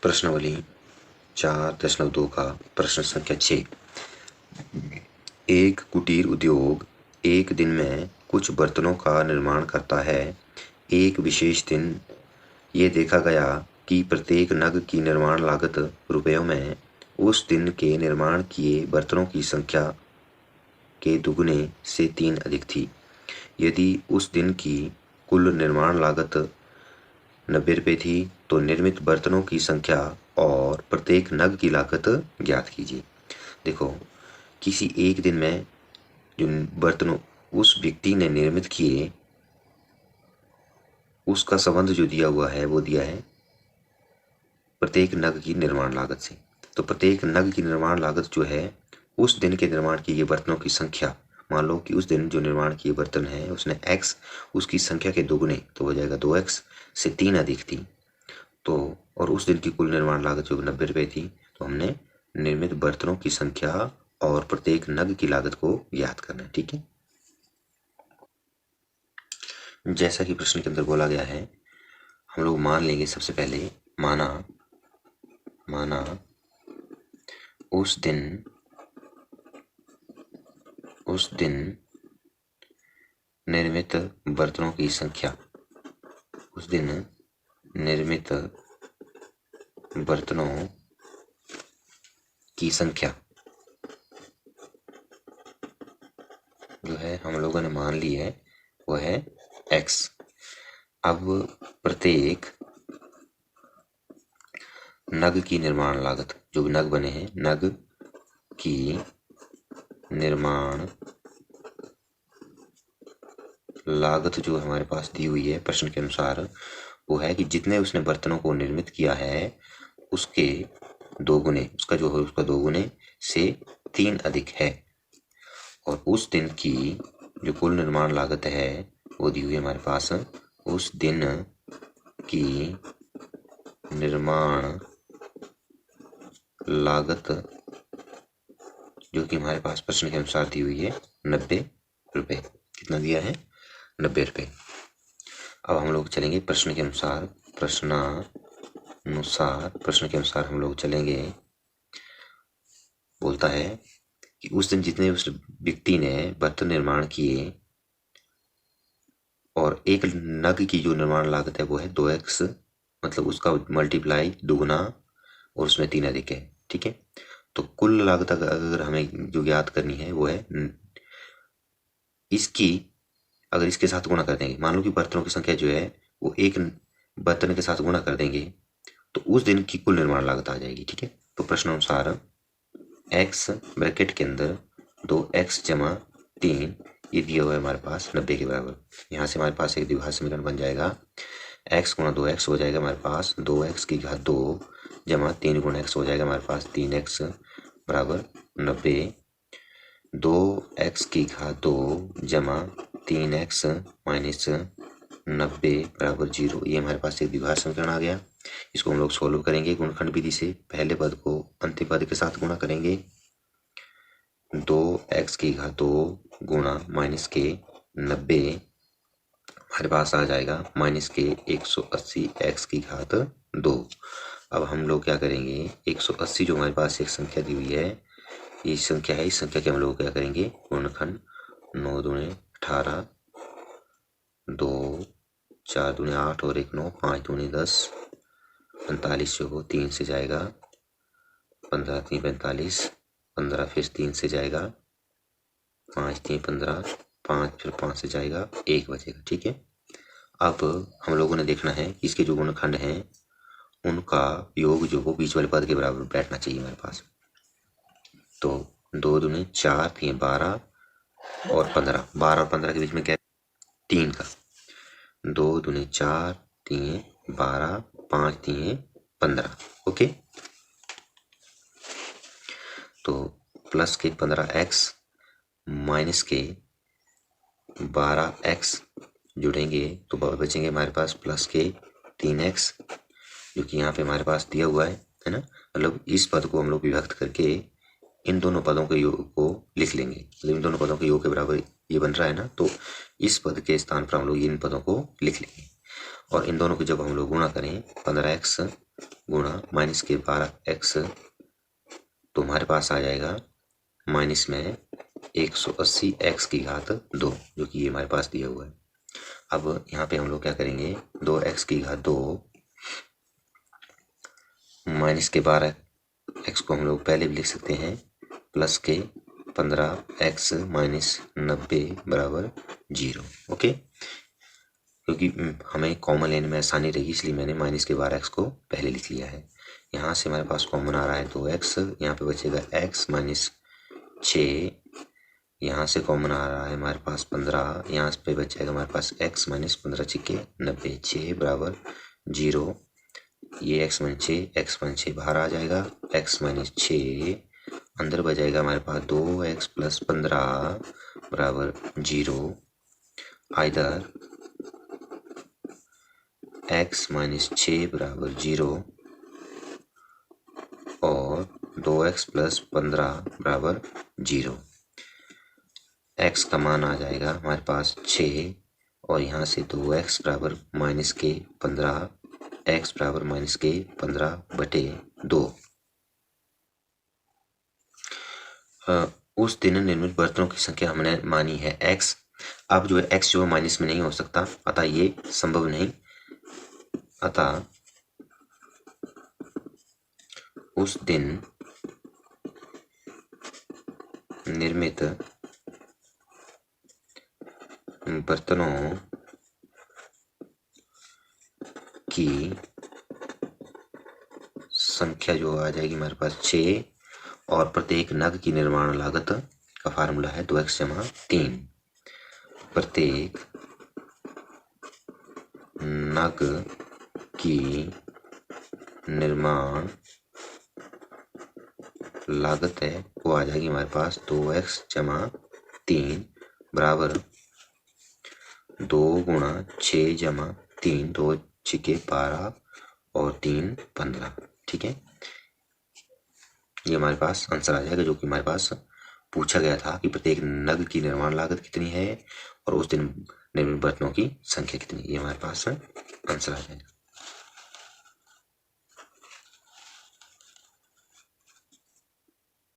प्रश्नावली 4.2 का प्रश्न संख्या 6। एक कुटीर उद्योग एक दिन में कुछ बर्तनों का निर्माण करता है। एक विशेष दिन ये देखा गया कि प्रत्येक नग की निर्माण लागत रुपयों में उस दिन के निर्माण किए बर्तनों की संख्या के दुगने से 3 अधिक थी। यदि उस दिन की कुल निर्माण लागत 90 रुपये थी तो निर्मित बर्तनों की संख्या और प्रत्येक नग की लागत ज्ञात कीजिए। देखो, किसी एक दिन में जो बर्तनों उस व्यक्ति ने निर्मित किए उसका संबंध जो दिया हुआ है वो दिया है प्रत्येक नग की निर्माण लागत से। तो प्रत्येक नग की निर्माण लागत जो है उस दिन के निर्माण किए बर्तनों की संख्या, मान लो कि उस दिन जो निर्माण किए बर्तन है उसने x, उसकी संख्या के दोगुने तो हो जाएगा 2x से 3 अधिक थी। तो और उस दिन की कुल निर्माण लागत जो 90 रुपये थी, तो हमने निर्मित बर्तनों की संख्या और प्रत्येक नग की लागत को ज्ञात करना है। ठीक है, जैसा कि प्रश्न के अंदर बोला गया है, हम लोग मान लेंगे सबसे पहले, माना उस दिन निर्मित बर्तनों की संख्या, उस दिन निर्मित बर्तनों की संख्या जो है हम लोगों ने मान ली है वो है x। अब प्रत्येक नग की निर्माण लागत, जो भी नग बने हैं, नग की निर्माण लागत जो हमारे पास दी हुई है प्रश्न के अनुसार वो है कि जितने उसने बर्तनों को निर्मित किया है उसके दोगुने, उसका जो है उसका दोगुने से 3 अधिक है। और उस दिन की जो कुल निर्माण लागत है वो दी हुई है हमारे पास। उस दिन की निर्माण लागत जो कि हमारे पास प्रश्न के अनुसार दी हुई है 90 रुपये। कितना दिया है? 90 रुपये। अब हम लोग चलेंगे प्रश्न के अनुसार, प्रश्न के अनुसार हम लोग चलेंगे। बोलता है कि उस दिन जितने उस व्यक्ति ने बर्तन निर्माण किए और एक नग की जो निर्माण लागत है वो है 2x, मतलब उसका मल्टीप्लाई दुगुना और उसमें 3 अधिक है। ठीक है, तो कुल लागत अगर हमें जो ज्ञात करनी है वो है इसकी, अगर इसके साथ गुणा कर देंगे, मान लो कि बर्तनों की संख्या जो है वो एक बर्तन के साथ गुणा कर देंगे तो उस दिन की कुल निर्माण लागत आ जाएगी। ठीक है, तो प्रश्न अनुसार x ब्रैकेट के अंदर 2x जमा 3 ये दिया हुआ है हमारे पास 90 के बराबर। यहाँ से हमारे पास एक द्विघात समीकरण बन जाएगा, x गुणा 2x हो जाएगा हमारे पास 2x की घात 2 जमा 3 गुणा x हो जाएगा हमारे पास 3x बराबर 90। 2x की घात 2 जमा 3x माइनस 90 बराबर 0। ये हमारे पास एक द्विघात समीकरण आ गया। इसको हम लोग सोल्व करेंगे गुणनखंड विधि से। पहले पद को अंतिम पद के साथ गुणा करेंगे। 2x की घात 2 गुणा माइनस के 90 हमारे पास आ जाएगा माइनस के 180 x की घात 2। अब हम लोग क्या करेंगे, 180 जो हमारे पास एक संख्या दी हुई है, ये संख्या है, इस संख्या के हम लोग क्या करेंगे गुणनखंड। 9 दूने 18, 2 4 दूने 8 और 1 9, 5 दूने 10, 45 जो हो 3 से जाएगा, 15 3 45, 15 फिर 3 से जाएगा, 5 3 15, 5 फिर 5 से जाएगा, 1 बचेगा। ठीक है, अब हम लोगों ने देखना है कि इसके जो गुणनखंड हैं उनका योग जो वो बीच वाले पद के बराबर बैठना चाहिए हमारे पास। तो 2 दूने 4 3 12 और 15, 12 और 15 के बीच में क्या, 3 का। 2 दूने 4 3 12, 5 3 15। ओके, तो प्लस के 15x माइनस के 12x जुड़ेंगे तो बचेंगे हमारे पास प्लस के 3x, जो कि यहाँ पे हमारे पास दिया हुआ है ना। मतलब इस पद को हम लोग विभक्त करके इन दोनों पदों के योग को लिख लेंगे। मतलब इन दोनों पदों के योग के बराबर ये बन रहा है ना, तो इस पद के स्थान पर हम लोग इन पदों को लिख लेंगे। और इन दोनों को जब हम लोग गुणा करें 15x गुणा माइनस के 12x, तो हमारे पास आ जाएगा माइनस में 180x की घात 2, जो कि ये हमारे पास दिया हुआ है। अब यहाँ पे हम लोग क्या करेंगे, 2x की घात 2 माइनस के 12x को हम लोग पहले भी लिख सकते हैं प्लस के 15x माइनस 90 बराबर 0। ओके, क्योंकि हमें कॉमन लेने में आसानी रहेगी इसलिए मैंने माइनस के 12x को पहले लिख लिया है। यहाँ से हमारे पास कॉमन आ रहा है 2x, यहाँ पे बचेगा x माइनस 6, यहाँ से कॉमन आ रहा है हमारे पास 15, यहाँ पे बचेगा हमारे पास x माइनस 15 छिके 90, 6 बराबर 0। ये x माइनस 6 बाहर आ जाएगा, x माइनस 6 अंदर बचेगा हमारे पास 2x प्लस 15 बराबर 0। आइदर x माइनस 6 बराबर 0 और 2x प्लस 15 बराबर 0। x का मान आ जाएगा हमारे पास 6 और यहाँ से 2x बराबर माइनस के 15, x बराबर माइनस के 15 बटे 2। उस दिन निर्मित बर्तनों की संख्या हमने मानी है x। अब जो है x जो है माइनस में नहीं हो सकता, अतः ये संभव नहीं। अतः उस दिन निर्मित बर्तनों की संख्या जो आ जाएगी हमारे पास 6 और प्रत्येक नग की निर्माण लागत का फार्मूला है 2x जमा 3। प्रत्येक नग की निर्माण लागत है वो आ जाएगी हमारे पास 2x जमा 3 बराबर 2 गुणा 6 जमा 3, 2 छिके 12 और 3 15। ठीक है, ये हमारे पास आंसर आ जाएगा जो कि हमारे पास पूछा गया था कि प्रत्येक नग की निर्माण लागत कितनी है और उस दिन निर्मित बर्तनों की संख्या कितनी, ये हमारे पास आंसर आ जाएगा।